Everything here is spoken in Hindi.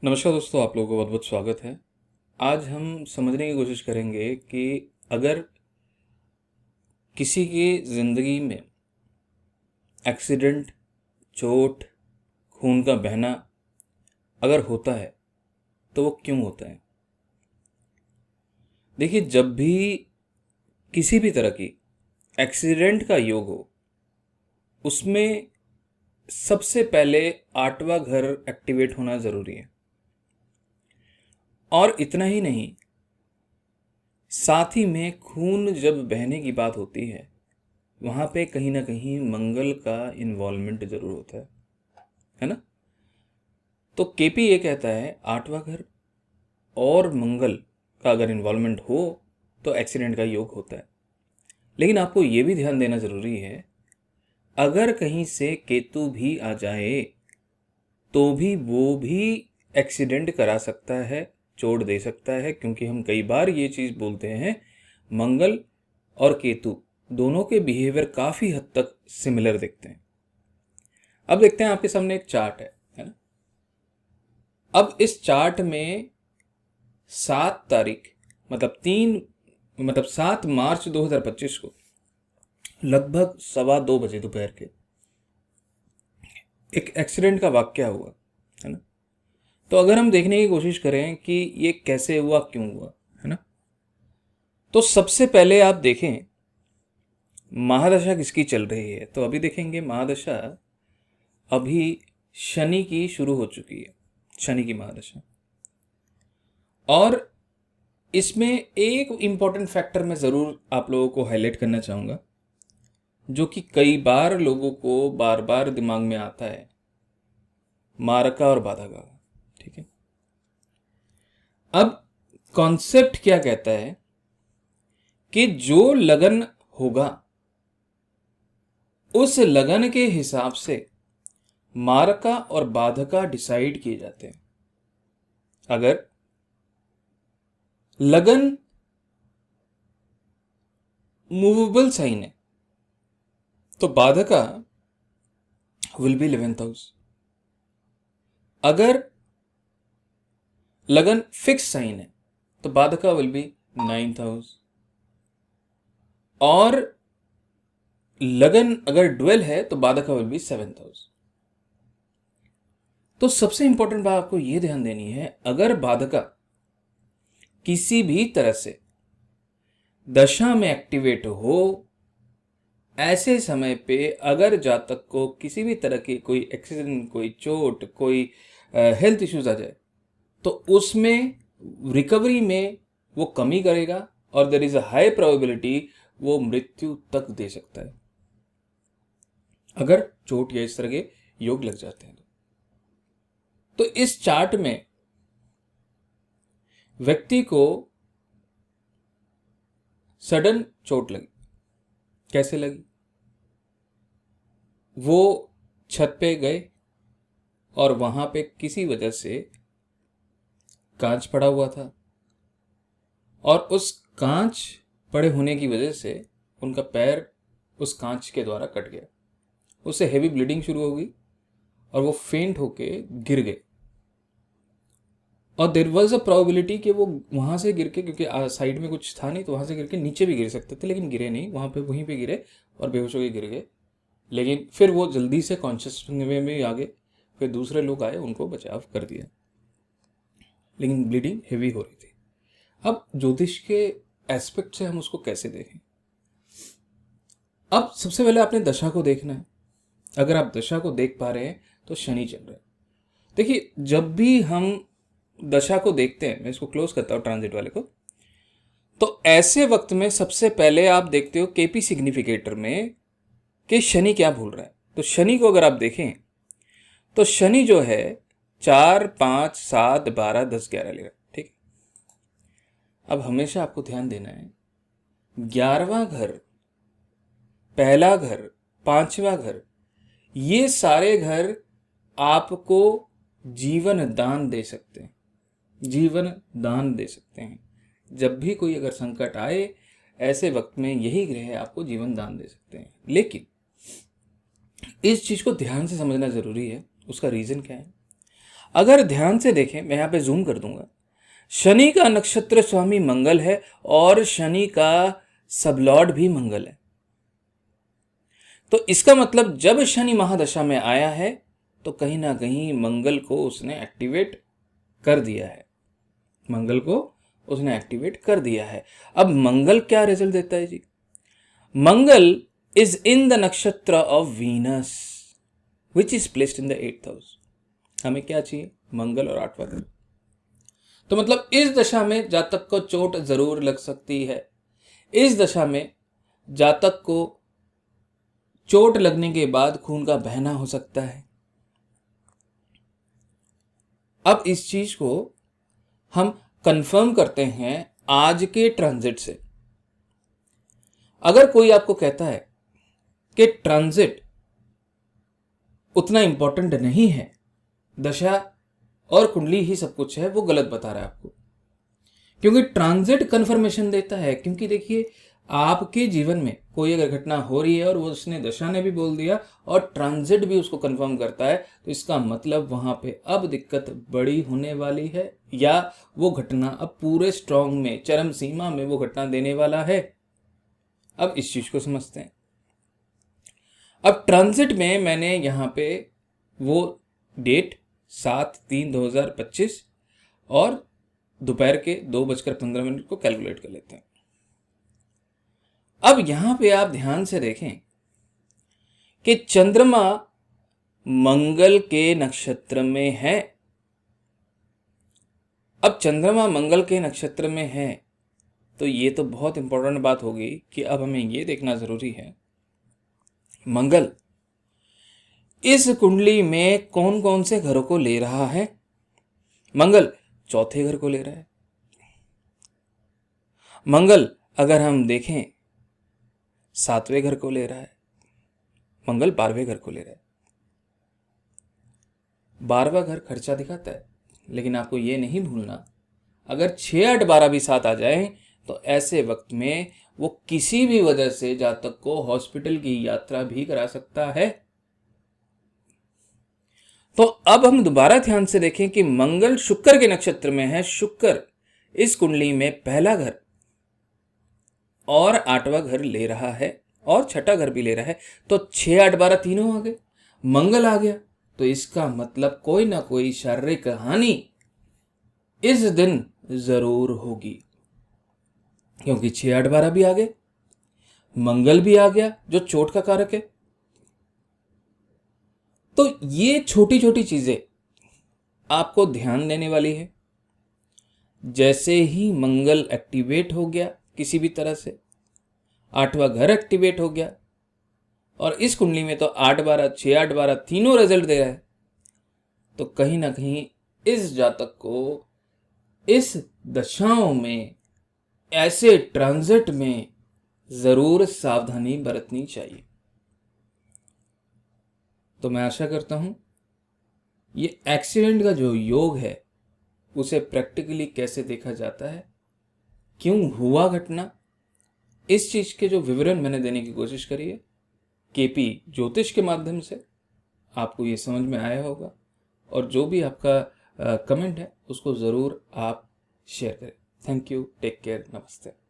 नमस्कार दोस्तों, आप लोगों को बहुत बहुत स्वागत है। आज हम समझने की कोशिश करेंगे कि अगर किसी की ज़िंदगी में एक्सीडेंट, चोट, खून का बहना अगर होता है तो वो क्यों होता है। देखिए, जब भी किसी भी तरह की एक्सीडेंट का योग हो, उसमें सबसे पहले आठवां घर एक्टिवेट होना ज़रूरी है। और इतना ही नहीं, साथ ही में खून जब बहने की बात होती है, वहाँ पे कहीं ना कहीं मंगल का इन्वॉल्वमेंट जरूर होता है ना। तो केपी ये कहता है आठवां घर और मंगल का अगर इन्वॉल्वमेंट हो तो एक्सीडेंट का योग होता है। लेकिन आपको ये भी ध्यान देना ज़रूरी है, अगर कहीं से केतु भी आ जाए तो भी वो भी एक्सीडेंट करा सकता है, चोट दे सकता है। क्योंकि हम कई बार ये चीज़ बोलते हैं, मंगल और केतु दोनों के बिहेवियर काफ़ी हद तक सिमिलर दिखते हैं। अब देखते हैं, आपके सामने एक चार्ट है ना। अब इस चार्ट में 7 तारीख मतलब 7 मार्च 2025 को लगभग 2:15 दोपहर के एक एक्सीडेंट का वाकया हुआ है ना। तो अगर हम देखने की कोशिश करें कि ये कैसे हुआ, क्यों हुआ, है ना, तो सबसे पहले आप देखें महादशा किसकी चल रही है। तो अभी देखेंगे महादशा अभी शनि की शुरू हो चुकी है, शनि की महादशा। और इसमें एक इम्पॉर्टेंट फैक्टर मैं ज़रूर आप लोगों को हाईलाइट करना चाहूँगा, जो कि कई बार लोगों को बार बार दिमाग में आता है, मारका और बाधा का। ठीक है, अब कॉन्सेप्ट क्या कहता है कि जो लगन होगा उस लगन के हिसाब से मारका और बाधका डिसाइड किए जाते हैं। अगर लगन मूवेबल साइन है तो बाधका विल बी 11th हाउस। अगर लगन फिक्स साइन है तो बाधका विल बी 9th हाउस। और लगन अगर ड्वेल है तो बाधका विल बी 7th हाउस। तो सबसे इंपॉर्टेंट बात आपको यह ध्यान देनी है, अगर बाधका किसी भी तरह से दशा में एक्टिवेट हो, ऐसे समय पे अगर जातक को किसी भी तरह की कोई एक्सीडेंट, कोई चोट, कोई हेल्थ इश्यूज आ जाए तो उसमें रिकवरी में वो कमी करेगा और there is a high probability वो मृत्यु तक दे सकता है, अगर चोट या इस तरह के योग लग जाते हैं। तो इस चार्ट में व्यक्ति को सडन चोट लगी। कैसे लगी? वो छत पे गए और वहां पे किसी वजह से कांच पड़ा हुआ था और उस कांच पड़े होने की वजह से उनका पैर उस कांच के द्वारा कट गया। उससे हेवी ब्लीडिंग शुरू हो गई और वो फेंट होके गिर गए। और देर वॉज अ प्रोबेबिलिटी कि वो वहां से गिर के, क्योंकि साइड में कुछ था नहीं, तो वहां से गिर के नीचे भी गिर सकते थे, लेकिन गिरे नहीं, वहां पे वहीं पे गिरे और बेहोश होकर गिर गए। लेकिन फिर वो जल्दी से कॉन्शियस में आ गए। फिर दूसरे लोग आए, उनको बचाव कर दिया, लेकिन ब्लीडिंग हेवी हो रही थी। अब ज्योतिष के एस्पेक्ट से हम उसको कैसे देखें? अब सबसे पहले आपने दशा को देखना है। अगर आप दशा को देख पा रहे हैं तो शनि चल रहा है। देखिए, जब भी हम दशा को देखते हैं, मैं इसको क्लोज करता हूं ट्रांजिट वाले को, तो ऐसे वक्त में सबसे पहले आप देखते हो केपी सिग्निफिकेटर में कि शनि क्या भूल रहा है। तो शनि को अगर आप देखें तो शनि जो है 4, 5, 7, 12, 10, 11 ले रहा है। ठीक है, अब हमेशा आपको ध्यान देना है, 11वां घर, पहला घर, 5वां घर, ये सारे घर आपको जीवन दान दे सकते हैं, जीवन दान दे सकते हैं। जब भी कोई अगर संकट आए, ऐसे वक्त में यही ग्रह आपको जीवन दान दे सकते हैं। लेकिन इस चीज को ध्यान से समझना जरूरी है। उसका रीजन क्या है? अगर ध्यान से देखें, मैं यहाँ पे जूम कर दूंगा, शनि का नक्षत्र स्वामी मंगल है और शनि का सबलॉर्ड भी मंगल है। तो इसका मतलब जब शनि महादशा में आया है तो कहीं ना कहीं मंगल को उसने एक्टिवेट कर दिया है, मंगल को उसने एक्टिवेट कर दिया है। अब मंगल क्या रिजल्ट देता है जी? मंगल इज इन द नक्षत्र of Venus which is placed in the 8th house. हमें क्या चाहिए? मंगल और 8वां घर। तो मतलब इस दशा में जातक को चोट जरूर लग सकती है। इस दशा में जातक को चोट लगने के बाद खून का बहना हो सकता है। अब इस चीज को हम कंफर्म करते हैं आज के ट्रांजिट से। अगर कोई आपको कहता है कि ट्रांजिट उतना इंपॉर्टेंट नहीं है, दशा और कुंडली ही सब कुछ है, वो गलत बता रहा है आपको। क्योंकि ट्रांजिट कंफर्मेशन देता है। क्योंकि देखिए, आपके जीवन में कोई अगर घटना हो रही है और वो उसने दशा ने भी बोल दिया और ट्रांजिट भी उसको कंफर्म करता है, तो इसका मतलब वहां पे अब दिक्कत बड़ी होने वाली है, या वो घटना अब पूरे स्ट्रॉन्ग में, चरम सीमा में वो घटना देने वाला है। अब इस चीज को समझते हैं। अब ट्रांजिट में मैंने यहां पे वो डेट 7/3/2025 और दोपहर के 2:15 को कैलकुलेट कर लेते हैं। अब यहां पे आप ध्यान से देखें कि चंद्रमा मंगल के नक्षत्र में है। अब चंद्रमा मंगल के नक्षत्र में है तो ये तो बहुत इंपॉर्टेंट बात होगी कि अब हमें ये देखना जरूरी है, मंगल इस कुंडली में कौन कौन से घरों को ले रहा है। मंगल चौथे घर को ले रहा है। मंगल अगर हम देखें 7वें घर को ले रहा है। मंगल 12वें घर को ले रहा है। 12वां घर खर्चा दिखाता है, लेकिन आपको ये नहीं भूलना, अगर 6, 8, 12 भी साथ आ जाए तो ऐसे वक्त में वो किसी भी वजह से जातक को हॉस्पिटल की यात्रा भी करा सकता है। तो अब हम दोबारा ध्यान से देखें कि मंगल शुक्र के नक्षत्र में है। शुक्र इस कुंडली में पहला घर और 8वां घर ले रहा है और 6ठा घर भी ले रहा है। तो 6, 8, 12 तीनों आ गए, मंगल आ गया। तो इसका मतलब कोई ना कोई शारीरिक हानि इस दिन जरूर होगी, क्योंकि 6, 8, 12 भी आ गए, मंगल भी आ गया जो चोट का कारक है। तो ये छोटी छोटी चीजें आपको ध्यान देने वाली है। जैसे ही मंगल एक्टिवेट हो गया किसी भी तरह से, 8वां घर एक्टिवेट हो गया और इस कुंडली में तो 8, 12, 6, 8, 12 तीनों रिजल्ट दे रहा है, तो कहीं ना कहीं इस जातक को इस दशाओं में, ऐसे ट्रांजिट में जरूर सावधानी बरतनी चाहिए। तो मैं आशा करता हूं ये एक्सीडेंट का जो योग है उसे प्रैक्टिकली कैसे देखा जाता है, क्यों हुआ घटना, इस चीज के जो विवरण मैंने देने की कोशिश करी है केपी ज्योतिष के माध्यम से, आपको ये समझ में आया होगा। और जो भी आपका कमेंट है उसको ज़रूर आप शेयर करें। थैंक यू, टेक केयर, नमस्ते।